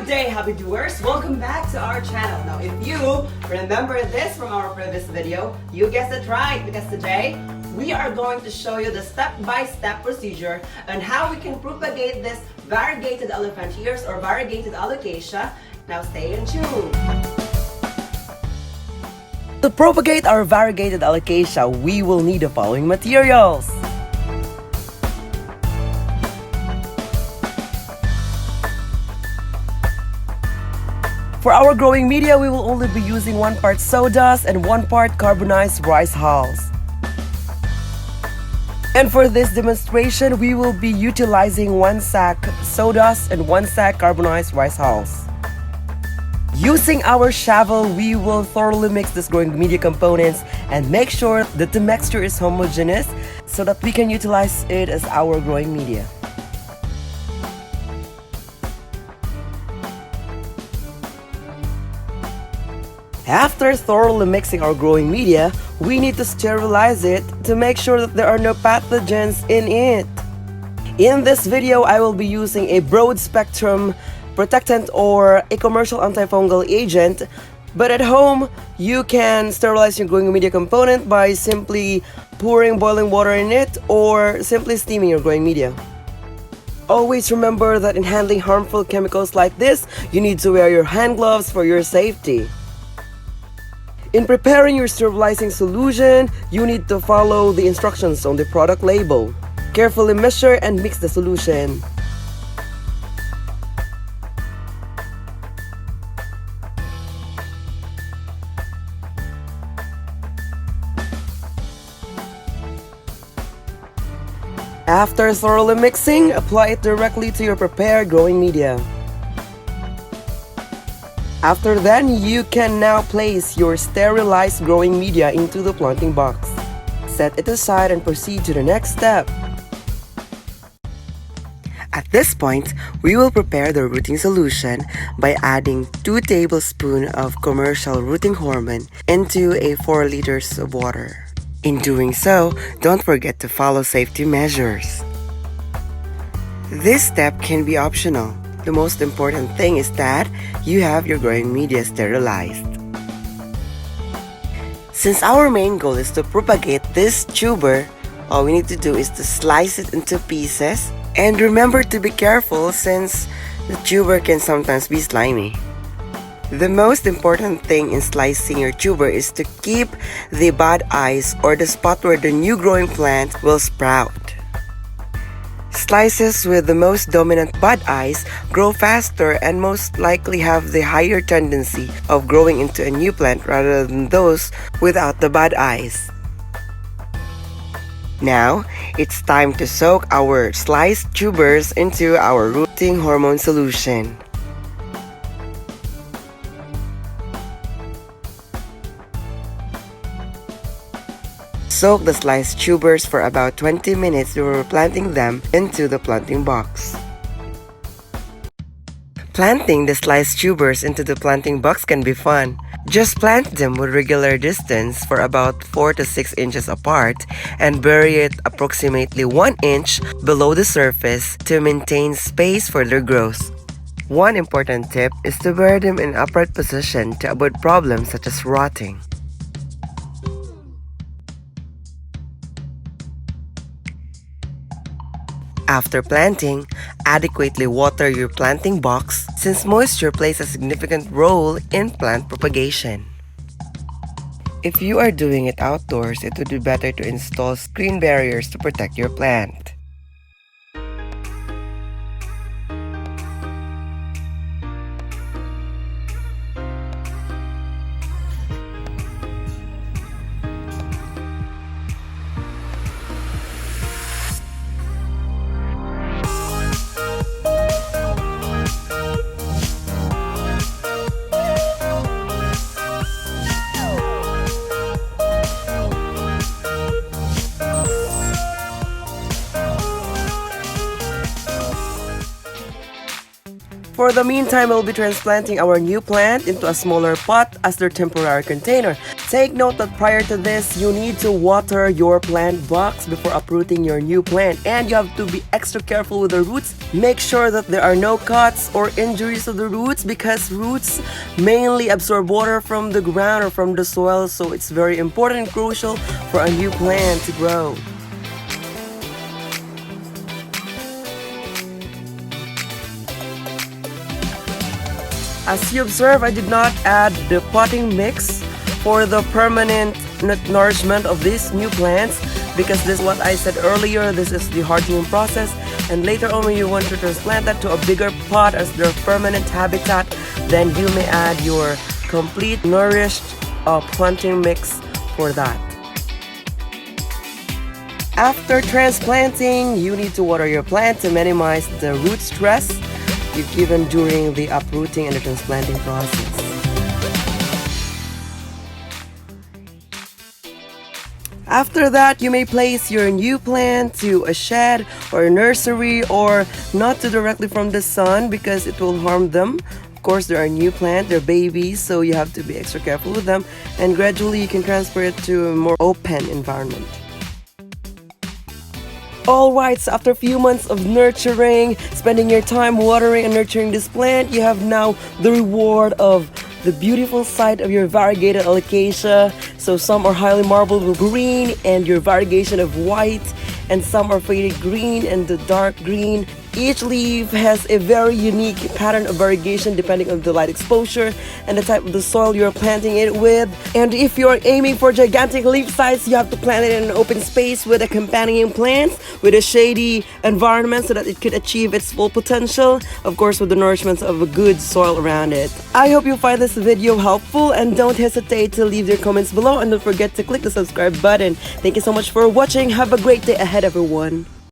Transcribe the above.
day, happy viewers! Welcome back to our channel. Now, if you remember this from our previous video, you guessed it right, because today we are going to show you the step-by-step procedure on how we can propagate this variegated elephantias or variegated alocasia. Now, stay tuned. To propagate our variegated alocasia, we will need the following materials. For our growing media, we will only be using 1 part sawdust and 1 part carbonized rice hulls. And for this demonstration, we will be utilizing 1 sack sawdust and 1 sack carbonized rice hulls. Using our shovel, we will thoroughly mix this growing media components and make sure that the mixture is homogeneous so that we can utilize it as our growing media. After thoroughly mixing our growing media, we need to sterilize it to make sure that there are no pathogens in it. In this video, I will be using a broad spectrum protectant or a commercial antifungal agent, but at home, you can sterilize your growing media component by simply pouring boiling water in it or simply steaming your growing media. Always remember that in handling harmful chemicals like this, you need to wear your hand gloves for your safety. In preparing your sterilizing solution, you need to follow the instructions on the product label. Carefully measure and mix the solution. After thoroughly mixing, apply it directly to your prepared growing media. After then, you can now place your sterilized growing media into the planting box. Set it aside and proceed to the next step. At this point, we will prepare the rooting solution by adding 2 tablespoons of commercial rooting hormone into a 4 liters of water. In doing so, don't forget to follow safety measures. This step can be optional. The most important thing is that you have your growing media sterilized. Since our main goal is to propagate this tuber, all we need to do is to slice it into pieces, and remember to be careful since the tuber can sometimes be slimy. The most important thing in slicing your tuber is to keep the bud eyes or the spot where the new growing plant will sprout. Slices with the most dominant bud eyes grow faster and most likely have the higher tendency of growing into a new plant rather than those without the bud eyes. Now, it's time to soak our sliced tubers into our rooting hormone solution. Soak the sliced tubers for about 20 minutes before planting them into the planting box. Planting the sliced tubers into the planting box can be fun. Just plant them with regular distance for about 4 to 6 inches apart and bury it approximately 1 inch below the surface to maintain space for their growth. One important tip is to bury them in an upright position to avoid problems such as rotting. After planting, adequately water your planting box since moisture plays a significant role in plant propagation. If you are doing it outdoors, it would be better to install screen barriers to protect your plant. For the meantime, we'll be transplanting our new plant into a smaller pot as their temporary container. Take note that prior to this, you need to water your plant box before uprooting your new plant, and you have to be extra careful with the roots. Make sure that there are no cuts or injuries to the roots because roots mainly absorb water from the ground or from the soil, so it's very important and crucial for a new plant to grow. As you observe, I did not add the potting mix for the permanent nourishment of these new plants because this is what I said earlier, this is the hardening process, and later on when you want to transplant that to a bigger pot as their permanent habitat, then you may add your complete nourished planting mix for that. After transplanting, you need to water your plant to minimize the root stress given during the uprooting and the transplanting process. After that, you may place your new plant to a shed or a nursery or not too directly from the sun because it will harm them. Of course, they are new plant, they're babies, so you have to be extra careful with them, and gradually you can transfer it to a more open environment. Alright, so after a few months of nurturing, spending your time watering and nurturing this plant, you have now the reward of the beautiful sight of your variegated alocasia. So some are highly marbled with green and your variegation of white, and some are faded green and the dark green. Each leaf has a very unique pattern of variegation depending on the light exposure and the type of the soil you're planting it with. And if you're aiming for gigantic leaf size, you have to plant it in an open space with a companion plant with a shady environment so that it could achieve its full potential, of course with the nourishment of a good soil around it. I hope you find this video helpful, and don't hesitate to leave your comments below, and don't forget to click the subscribe button. Thank you so much for watching. Have a great day ahead, everyone.